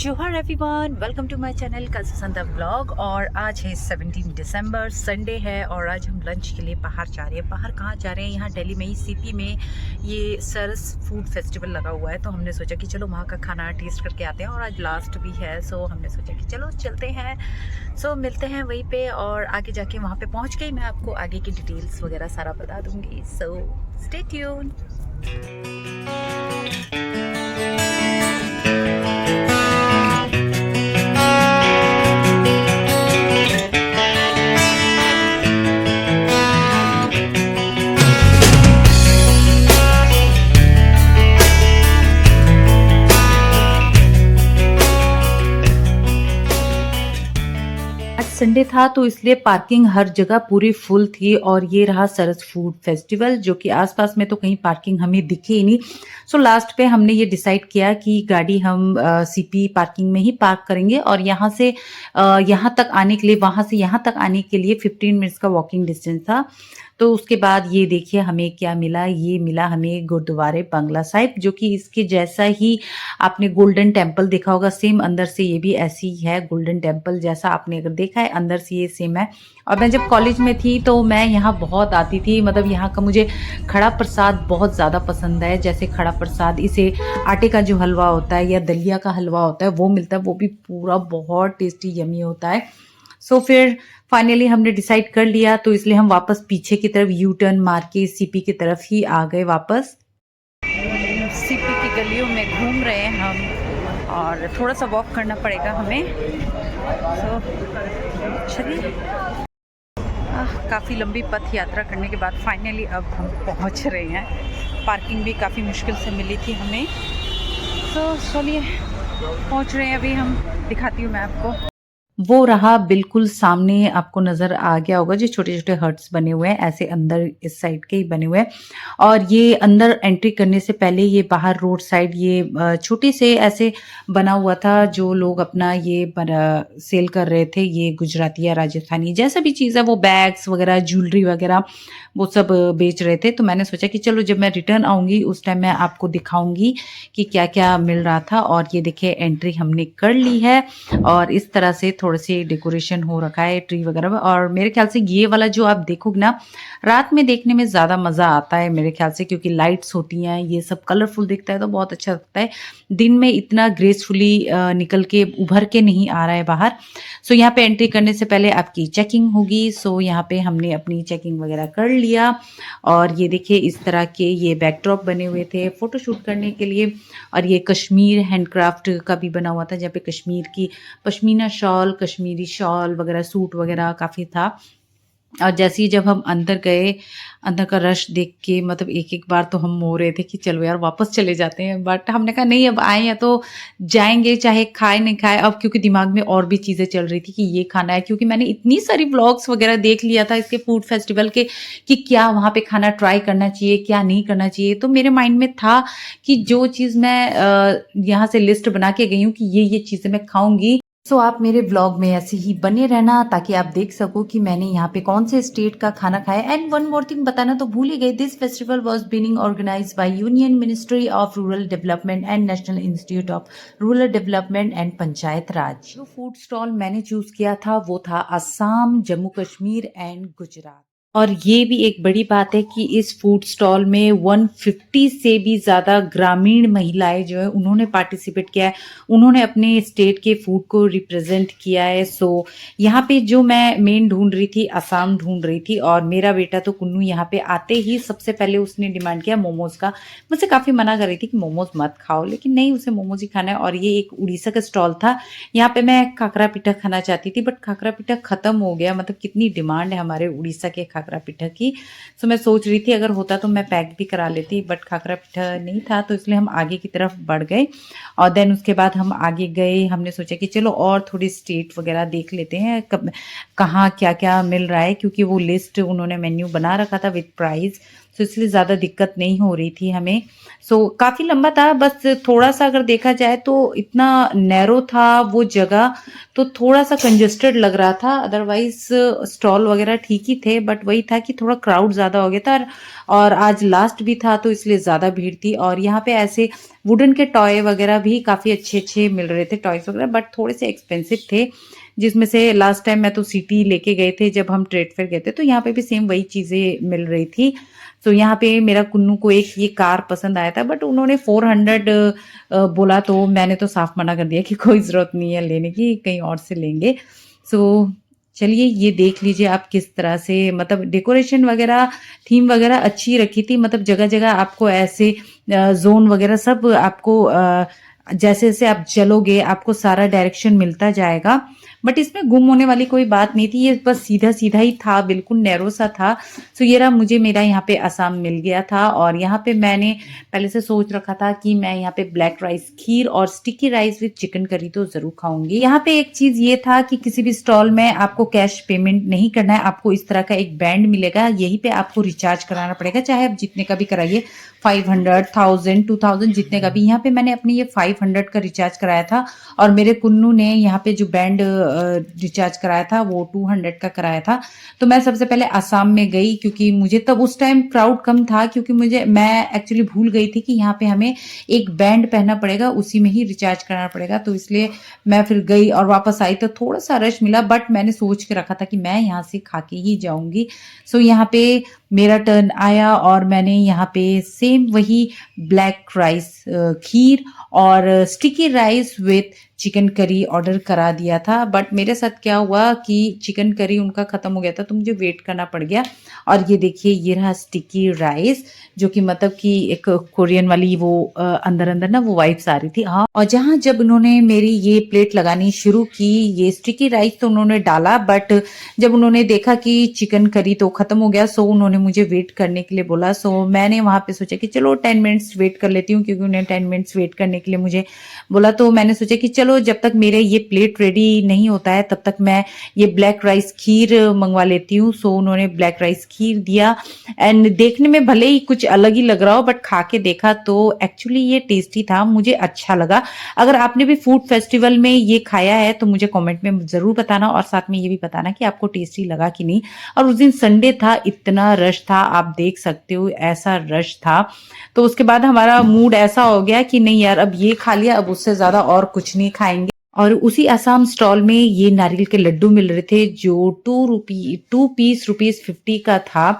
जोहार everyone, welcome to my channel Kasanda blog. और आज है 17 दिसंबर, संडे है और आज हम लंच के लिए बाहर जा रहे हैं। बाहर कहाँ जा रहे हैं? यहाँ दिल्ली में ही सीपी में ये सरस फूड फेस्टिवल लगा हुआ है, तो हमने सोचा कि चलो वहाँ का खाना टेस्ट करके आते हैं। और आज लास्ट भी है, सो हमने सोचा कि चलो चलते हैं। सो मिलते हैं वहीं पे और आगे जाके वहाँ पे पहुँच गई मैं आपको आगे की डिटेल्स वगैरह सारा बता दूँगी। So stay tune. संडे था तो इसलिए पार्किंग हर जगह पूरी फुल थी। और ये रहा सरस फूड फेस्टिवल, जो कि आसपास में तो कहीं पार्किंग हमें दिखे ही नहीं। सो लास्ट पे हमने ये डिसाइड किया कि गाड़ी हम सीपी पार्किंग में ही पार्क करेंगे और यहाँ से यहाँ तक आने के लिए, वहाँ से यहाँ तक आने के लिए 15 मिनट्स का वॉकिंग डिस्टेंस था। तो उसके बाद ये देखिए हमें क्या मिला। ये मिला हमें गुरुद्वारे बंगला साहिब, जो कि इसके जैसा ही आपने गोल्डन टेम्पल देखा होगा, सेम अंदर से ये भी ऐसी ही है। गोल्डन टेम्पल जैसा आपने अगर देखा है, अंदर से ये सेम है। और मैं जब कॉलेज में थी तो मैं यहाँ बहुत आती थी। मतलब यहाँ का मुझे खड़ा प्रसाद बहुत ज़्यादा पसंद है। जैसे खड़ा प्रसाद, इसे आटे का जो हलवा होता है या दलिया का हलवा होता है वो मिलता है, वो भी पूरा बहुत टेस्टी यमी होता है। सो फिर फाइनली हमने डिसाइड कर लिया, तो इसलिए हम वापस पीछे की तरफ यू टर्न मार के सीपी की तरफ ही आ गए वापस। सीपी की गलियों में घूम रहे हैं हम और थोड़ा सा वॉक करना पड़ेगा हमें। तो चलिए, काफ़ी लंबी पथ यात्रा करने के बाद फाइनली अब हम पहुंच रहे हैं। पार्किंग भी काफ़ी मुश्किल से मिली थी हमें। तो चलिए पहुंच रहे हैं अभी हम। दिखाती हूँ मैं आपको। वो रहा बिल्कुल सामने, आपको नज़र आ गया होगा जो छोटे छोटे हट्स बने हुए हैं, ऐसे अंदर इस साइड के ही बने हुए हैं। और ये अंदर एंट्री करने से पहले ये बाहर रोड साइड ये छोटे से ऐसे बना हुआ था, जो लोग अपना ये सेल कर रहे थे। ये गुजराती या राजस्थानी जैसा भी चीज़ है, वो बैग्स वगैरह, ज्वेलरी वगैरह वो सब बेच रहे थे। तो मैंने सोचा कि चलो जब मैं रिटर्न आऊँगी उस टाइम मैं आपको दिखाऊंगी कि क्या क्या मिल रहा था। और ये देखिए एंट्री हमने कर ली है और इस तरह से थोड़े से डेकोरेशन हो रखा है ट्री वगैरह। और मेरे ख्याल से ये वाला जो आप देखोगे ना, रात में देखने में ज़्यादा मज़ा आता है मेरे ख्याल से, क्योंकि लाइट्स होती हैं, ये सब कलरफुल दिखता है तो बहुत अच्छा लगता है। दिन में इतना ग्रेसफुली निकल के उभर के नहीं आ रहा है बाहर। सो यहाँ पे एंट्री करने से पहले आपकी चेकिंग होगी। सो यहाँ पे हमने अपनी चेकिंग वगैरह कर लिया। और ये देखिए इस तरह के ये बैकड्रॉप बने हुए थे फोटोशूट करने के लिए। और ये कश्मीर हैंडक्राफ्ट का भी बना हुआ था, जहाँ पे कश्मीर की पश्मीना शॉल, कश्मीरी शॉल वगैरह, सूट वगैरह काफ़ी था। और जैसे ही जब हम अंदर गए, अंदर का रश देख के मतलब एक एक बार तो हम हो रहे थे कि चलो यार वापस चले जाते हैं, बट हमने कहा नहीं, अब आए हैं तो जाएंगे, चाहे खाए नहीं खाए। अब क्योंकि दिमाग में और भी चीज़ें चल रही थी कि ये खाना है, क्योंकि मैंने इतनी सारी व्लॉग्स वगैरह देख लिया था इसके फूड फेस्टिवल के कि क्या वहाँ पे खाना ट्राई करना चाहिए, क्या नहीं करना चाहिए। तो मेरे माइंड में था कि जो चीज़ मैं यहाँ से लिस्ट बना के गई हूँ कि ये चीज़ें मैं खाऊंगी। सो आप मेरे व्लॉग में ऐसे ही बने रहना ताकि आप देख सको कि मैंने यहाँ पे कौन से स्टेट का खाना खाया। एंड वन मोर थिंग बताना तो भूल ही गई, this festival was being organized by union ministry of rural development and national institute of rural development and panchayat Raj. जो फूड स्टॉल मैंने चूज किया था वो था असम, जम्मू कश्मीर एंड गुजरात। और ये भी एक बड़ी बात है कि इस फूड स्टॉल में 150 से भी ज़्यादा ग्रामीण महिलाएं जो है उन्होंने पार्टिसिपेट किया है। उन्होंने अपने स्टेट के फूड को रिप्रेजेंट किया है। सो यहाँ पे जो मैं मेन ढूंढ रही थी, असम ढूंढ रही थी। और मेरा बेटा तो कुन्नू यहाँ पे आते ही सबसे पहले उसने डिमांड किया मोमोज का। मुझसे काफ़ी मना कर रही थी कि मोमोज मत खाओ, लेकिन नहीं, उसे मोमोज ही खाना है। और ये एक उड़ीसा का स्टॉल था, यहाँ पे मैं खाकरा पीठा खाना चाहती थी, बट खाकरा पीठा खत्म हो गया। मतलब कितनी डिमांड है हमारे उड़ीसा के खाकरा पीठा की। सो मैं सोच रही थी अगर होता तो मैं पैक भी करा लेती, बट खाकरा पीठा नहीं था, तो इसलिए हम आगे की तरफ बढ़ गए। और देन उसके बाद हम आगे गए, हमने सोचा कि चलो और थोड़ी स्टेट वगैरह देख लेते हैं कहाँ क्या क्या मिल रहा है, क्योंकि वो लिस्ट उन्होंने मेन्यू बना रखा था विद प्राइस। तो इसलिए ज़्यादा दिक्कत नहीं हो रही थी हमें। सो काफ़ी लंबा था, बस थोड़ा-सा अगर देखा जाए तो इतना नैरो था वो जगह, तो थोड़ा-सा कंजेस्टेड लग रहा था। अदरवाइज़ स्टॉल वगैरह ठीक ही थे, बट वही था कि थोड़ा क्राउड ज़्यादा हो गया था और आज लास्ट भी था तो इसलिए ज़्यादा भीड़ थी। और यहाँ पे ऐसे वुडन के टॉय वगैरह भी काफ़ी अच्छे-अच्छे मिल रहे थे, टॉयज़ वगैरह, बट थोड़े से एक्सपेंसिव थे। जिसमें से लास्ट टाइम मैं तो सिटी लेके गए थे जब हम ट्रेड फेयर गए थे, तो यहाँ पे भी सेम वही चीज़ें मिल रही थी। तो यहाँ पे मेरा कुन्नू को एक ये कार पसंद आया था, बट उन्होंने 400 बोला, तो मैंने तो साफ मना कर दिया कि कोई ज़रूरत नहीं है लेने की, कहीं और से लेंगे। सो चलिए ये देख लीजिए आप किस तरह से, मतलब डेकोरेशन वगैरह, थीम वगैरह अच्छी रखी थी। मतलब जगह-जगह आपको ऐसे ज़ोन वगैरह सब आपको जैसे-जैसे आप चलोगे आपको सारा डायरेक्शन मिलता जाएगा। बट इसमें गुम होने वाली कोई बात नहीं थी, ये बस सीधा-सीधा ही था, बिल्कुल नैरो सा था। सो ये रहा, मुझे मेरा यहाँ पे आसाम मिल गया था और यहाँ पे मैंने पहले से सोच रखा था कि मैं यहाँ पे ब्लैक राइस खीर और sticky rice with chicken curry तो ज़रूर खाऊँगी। यहाँ पे एक चीज़ ये था कि किसी भी स्टॉल में आपको कैश पेमेंट नहीं करना है, आपको इस तरह का एक बैंड मिलेगा, यहीं पे आपको रिचार्ज कराना पड़ेगा, चाहे आप जितने का भी कराइए, 500, 1000, 2000 जितने का भी। यहाँ पे मैंने अपनी ये 500 का रिचार्ज कराया था और मेरे कुन्नू ने यहाँ पे जो बैंड रिचार्ज कराया था वो 200 का कराया था। तो मैं सबसे पहले आसाम में गई, क्योंकि मुझे तब उस टाइम क्राउड कम था, क्योंकि मैं एक्चुअली भूल गई थी कि यहाँ पे हमें एक बैंड पहनना पड़ेगा, उसी में ही रिचार्ज कराना पड़ेगा। तो इसलिए मैं फिर गई और वापस आई तो थोड़ा सा रश मिला, बट मैंने सोच के रखा था कि मैं यहाँ से खा के ही जाऊंगी। सो यहाँ पे मेरा टर्न आया और मैंने यहाँ पे सेम वही ब्लैक राइस खीर और sticky rice with chicken curry order करा दिया था। बट मेरे साथ क्या हुआ कि चिकन करी उनका ख़त्म हो गया था, तो मुझे वेट करना पड़ गया। और ये देखिए, ये रहा स्टिकी राइस, जो कि मतलब कि एक कोरियन वाली वो अंदर अंदर ना वो वाइब्स आ रही थी। हाँ, और जहाँ जब उन्होंने मेरी ये प्लेट लगानी शुरू की, ये स्टिकी राइस तो उन्होंने डाला, बट जब उन्होंने देखा कि चिकन करी तो ख़त्म हो गया, सो उन्होंने मुझे वेट करने के लिए बोला। सो मैंने वहाँ पे सोचा कि चलो 10 मिनट्स वेट कर लेती हूँ, क्योंकि उन्हें 10 मिनट्स वेट करने के लिए मुझे बोला। तो मैंने सोचा कि चलो जब तक मेरे ये प्लेट रेडी नहीं होता है तब तक मैं ये ब्लैक राइस खीर मंगवा लेती हूँ। सो उन्होंने ब्लैक राइस खीर दिया एंड देखने में भले ही कुछ अलग ही लग रहा हो, बट खा के देखा तो एक्चुअली ये टेस्टी था, मुझे अच्छा लगा। अगर आपने भी फूड फेस्टिवल में ये खाया है तो मुझे कमेंट में जरूर बताना, और साथ में ये भी बताना कि आपको टेस्टी लगा कि नहीं। और उस दिन संडे था, इतना रश था, आप देख सकते हो ऐसा रश था। तो उसके बाद हमारा मूड ऐसा हो गया कि नहीं यार, अब ये खा लिया, अब उससे ज्यादा और कुछ नहीं खाएंगे। और उसी आसाम स्टॉल में ये नारियल के लड्डू मिल रहे थे, जो 2 पीस ₹50 का था।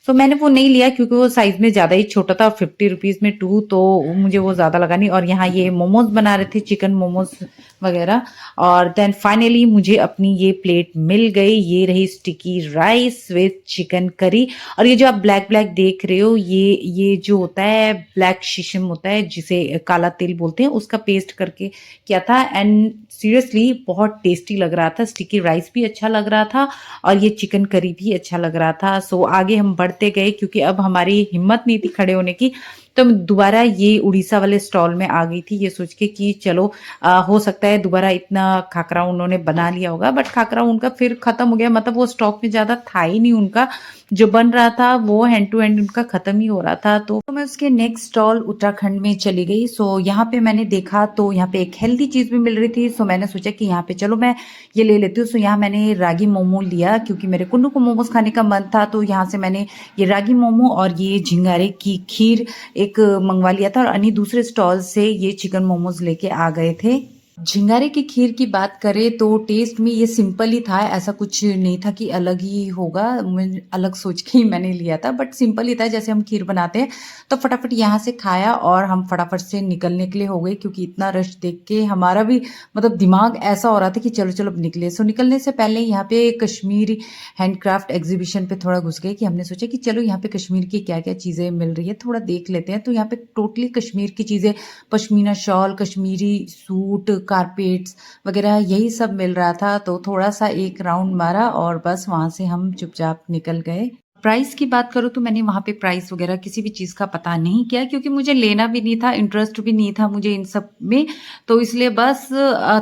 तो मैंने वो नहीं लिया, क्योंकि वो साइज में ज्यादा ही छोटा था, 50 रुपीज में 2, तो मुझे वो ज्यादा लगा नहीं। और यहाँ ये मोमोज बना रहे थे, चिकन मोमोज वगैरह। और देन फाइनली मुझे अपनी ये प्लेट मिल गई, ये रही sticky rice with chicken curry. और ये जो आप ब्लैक ब्लैक देख रहे हो, ये जो होता है ब्लैक शिशम होता है, जिसे काला तेल बोलते हैं, उसका पेस्ट करके किया था। एंड सीरियसली बहुत टेस्टी लग रहा था, स्टिकी राइस भी अच्छा लग रहा था और ये चिकन करी भी अच्छा लग रहा था। सो आगे हम बढ़ते गए, क्योंकि अब हमारी हिम्मत नहीं थी खड़े होने की, तो मैं दोबारा ये उड़ीसा वाले स्टॉल में आ गई थी, ये सोच के कि चलो हो सकता है दोबारा इतना खाकरा उन्होंने बना लिया होगा। बट खाकरा उनका फिर खत्म हो गया, मतलब वो स्टॉक में ज्यादा था ही नहीं उनका, जो बन रहा था वो हैंड टू हैंड उनका खत्म ही हो रहा था। तो मैं उसके नेक्स्ट स्टॉल उत्तराखंड में चली गई। सो यहाँ पे मैंने देखा तो यहाँ पे एक हेल्दी चीज भी मिल रही थी। सो मैंने सोचा कि यहाँ पे चलो मैं ये ले लेती हूँ। सो यहाँ मैंने रागी मोमो लिया, क्योंकि मेरे कुन्नू को मोमोज खाने का मन था। तो यहाँ से मैंने ये रागी मोमो और ये झिंगारे की खीर एक मंगवा लिया था, और अन्य दूसरे स्टॉल से ये चिकन मोमोज लेके आ गए थे। झिंगारे की खीर की बात करें तो टेस्ट में ये सिंपल ही था, ऐसा कुछ नहीं था कि अलग ही होगा, मैं अलग सोच के ही मैंने लिया था, बट सिंपल ही था जैसे हम खीर बनाते हैं। तो फटाफट यहाँ से खाया और हम फटाफट से निकलने के लिए हो गए, क्योंकि इतना रश देख के हमारा भी मतलब दिमाग ऐसा हो रहा था कि चलो चलो अब निकले। सो निकलने से पहले यहाँ पे कश्मीरी हैंडक्राफ्ट एग्जीबिशन पे थोड़ा घुस गए, कि हमने सोचा कि चलो यहाँ पे कश्मीर की क्या क्या चीज़ें मिल रही है थोड़ा देख लेते हैं। तो यहाँ पे टोटली कश्मीर की चीज़ें, pashmina shawl, Kashmiri suit, carpets वगैरह यही सब मिल रहा था। तो थोड़ा सा एक राउंड मारा और बस वहाँ से हम चुपचाप निकल गए। प्राइस की बात करूँ तो मैंने वहाँ पे प्राइस वगैरह किसी भी चीज़ का पता नहीं किया, क्योंकि मुझे लेना भी नहीं था, इंटरेस्ट भी नहीं था मुझे इन सब में। तो इसलिए बस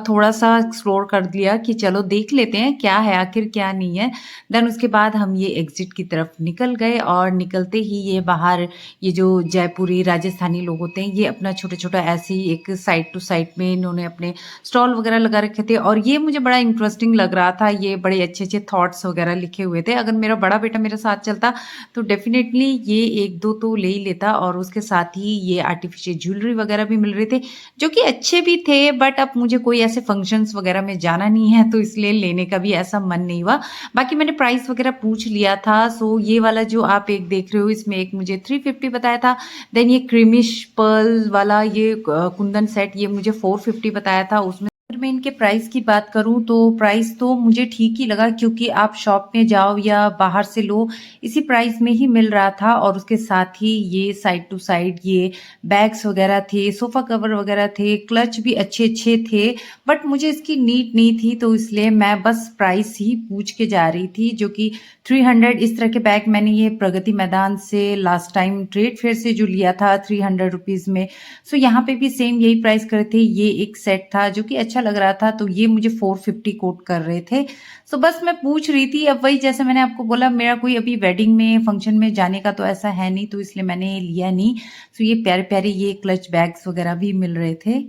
थोड़ा-सा एक्सप्लोर कर लिया कि चलो देख लेते हैं क्या है आखिर क्या नहीं है। देन उसके बाद हम ये एग्ज़िट की तरफ निकल गए और निकलते ही ये बाहर ये जो जयपुरी राजस्थानी लोग होते हैं, ये अपना छोटा-छोटा ऐसे ही एक साइड टू साइड में इन्होंने अपने स्टॉल वगैरह लगा रखे थे, और ये मुझे बड़ा इंटरेस्टिंग लग रहा था। ये बड़े अच्छे-अच्छे थॉट्स वगैरह लिखे हुए थे। अगर मेरा बड़ा बेटा मेरे साथ चलता तो डेफ़िनेटली ये 1-2 तो ले ही लेता, और उसके साथ ही ये आर्टिफ़िशियल ज्वेलरी वगैरह भी मिल रहे थे, जो कि अच्छे भी थे, बट अब मुझे कोई ऐसे फंक्शंस वगैरह में जाना नहीं है, तो इसलिए लेने का भी ऐसा मन नहीं हुआ। बाकी मैंने प्राइस वगैरह पूछ लिया था, सो ये वाला जो आप एक देख रहे हो, इसमें एक मुझे 350 बताया था। देन ये क्रीमिश पर्ल वाला ये कुंदन सेट, ये मुझे 450 बताया था। उसमें अगर मैं इनके प्राइस की बात करूं तो प्राइस तो मुझे ठीक ही लगा, क्योंकि आप शॉप में जाओ या बाहर से लो, इसी प्राइस में ही मिल रहा था। और उसके साथ ही ये साइड टू साइड ये बैग्स वगैरह थे, सोफ़ा कवर वगैरह थे, क्लच भी अच्छे-अच्छे थे, बट मुझे इसकी नीड नहीं थी, तो इसलिए मैं बस प्राइस ही पूछ के जा रही थी, जो कि 300 इस तरह के बैग मैंने ये प्रगति मैदान से लास्ट टाइम ट्रेड फेयर से जो लिया था 300 रुपीज़ में। सो यहाँ पे भी सेम यही प्राइस कर थे। ये एक सेट था जो कि अच्छा लग रहा था, तो ये मुझे 450 कोट कर रहे थे। सो बस मैं पूछ रही थी, अब वही जैसे मैंने आपको बोला, मेरा कोई अभी वेडिंग में फंक्शन में जाने का तो ऐसा है नहीं, तो इसलिए मैंने लिया नहीं। सो ये प्यारे-प्यारे ये क्लच बैग्स वगैरह भी मिल रहे थे।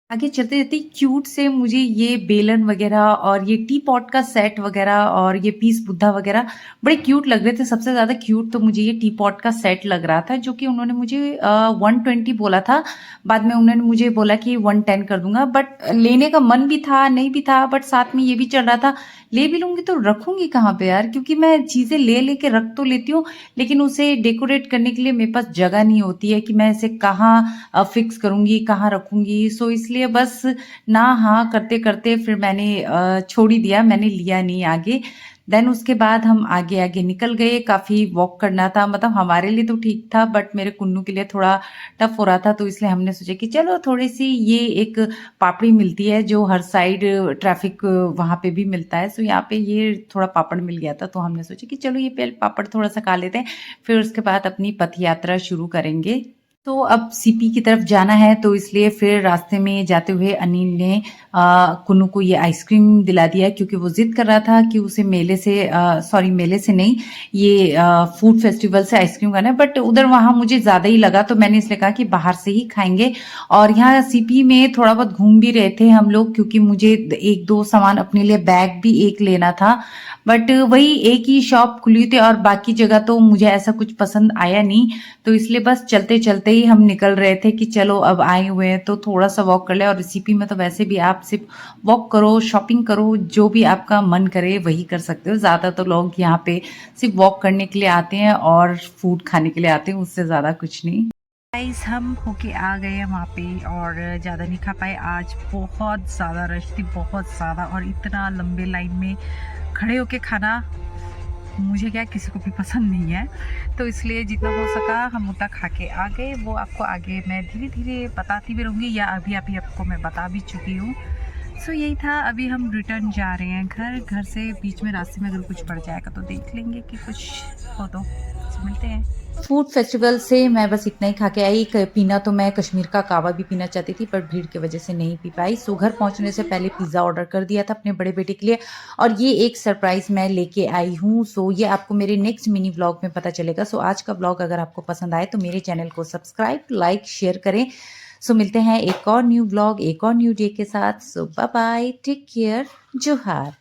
आगे चलते-चलते क्यूट से मुझे ये बेलन वगैरह और ये टी पॉट का सेट वगैरह और ये पीस बुद्धा वगैरह बड़े क्यूट लग रहे थे। सबसे ज़्यादा क्यूट तो मुझे ये टी पॉट का सेट लग रहा था, जो कि उन्होंने मुझे 120 बोला था। बाद में उन्होंने मुझे बोला कि 110 कर दूँगा, बट लेने का मन भी था, नहीं भी था, बट साथ में ये भी चल रहा था, ले भी लूँगी तो रखूँगी कहाँ पे यार? क्योंकि मैं चीज़ें ले के रख तो लेती हूँ, लेकिन उसे डेकोरेट करने के लिए मेरे पास जगह नहीं होती है कि मैं इसे कहाँ फिक्स करूँगी, कहाँ रखूँगी। सो इसलिए बस ना हाँ करते-करते फिर मैंने छोड़ ही दिया, मैंने लिया नहीं आगे। देन उसके बाद हम आगे-आगे निकल गए, काफ़ी वॉक करना था, मतलब हमारे लिए तो ठीक था, बट मेरे कुन्नू के लिए थोड़ा टफ हो रहा था, तो इसलिए हमने सोचा कि चलो थोड़ी-सी ये एक पापड़ी मिलती है जो हर साइड ट्रैफिक वहाँ पे भी मिलता है। सो यहाँ पे ये थोड़ा पापड़ मिल गया था, तो हमने सोचा कि चलो ये पहले पापड़ थोड़ा-सा खा लेते हैं, फिर उसके बाद अपनी पथ यात्रा शुरू करेंगे। तो अब सीपी की तरफ जाना है, तो इसलिए फिर रास्ते में जाते हुए अनिल ने कुन्नू को ये आइसक्रीम दिला दिया, क्योंकि वो ज़िद कर रहा था कि उसे मेले से सॉरी मेले से नहीं, ये फूड फेस्टिवल से आइसक्रीम खाना है, बट उधर वहाँ मुझे ज़्यादा ही लगा, तो मैंने इसलिए कहा कि बाहर से ही खाएंगे। और यहाँ सीपी में थोड़ा बहुत घूम भी रहे थे हम लोग, क्योंकि मुझे 1-2 सामान अपने लिए बैग भी एक लेना था, बट वही एक ही शॉप खुली थी और बाकी जगह तो मुझे ऐसा कुछ पसंद आया नहीं, तो इसलिए बस चलते-चलते ही हम निकल रहे थे कि चलो अब आए हुए हैं तो थोड़ा-सा वॉक कर ले। और सीपी में तो वैसे भी आप सिर्फ वॉक करो, शॉपिंग करो, जो भी आपका मन करे वही कर सकते हो। ज़्यादातर लोग यहाँ पे सिर्फ वॉक करने के लिए आते हैं और फूड खाने के लिए आते हैं, उससे ज़्यादा कुछ नहीं। गाइस हम होके आ गए हैं वहाँ पे और ज़्यादा नहीं खा पाए। आज बहुत ज़्यादा रश थी, बहुत ज़्यादा, और इतना लंबे लाइन में खड़े होके खाना मुझे क्या किसी को भी पसंद नहीं है, तो इसलिए जितना हो सका हम उतना खा के आ गए। वो आपको आगे मैं धीरे धीरे बताती भी रहूँगी, या अभी आपको मैं बता भी चुकी हूँ। सो यही था, अभी हम रिटर्न जा रहे हैं घर से। बीच में रास्ते में अगर कुछ पड़ जाएगा तो देख लेंगे कि कुछ हो तो मिलते हैं। फूड फेस्टिवल से मैं बस इतना ही खा के आई। पीना तो मैं कश्मीर का कावा भी पीना चाहती थी, पर भीड़ की वजह से नहीं पी पाई। सो घर पहुंचने से पहले पिज़्ज़ा ऑर्डर कर दिया था अपने बड़े बेटे के लिए, और ये एक सरप्राइज़ मैं लेके आई हूँ। सो ये आपको मेरे नेक्स्ट मिनी व्लॉग में पता चलेगा। सो आज का व्लॉग अगर आपको पसंद आए तो मेरे चैनल को सब्सक्राइब, लाइक, शेयर करें। सो मिलते हैं एक और न्यू व्लॉग, एक और न्यू डे के साथ। सो बाय बाय, टेक केयर, जोहार।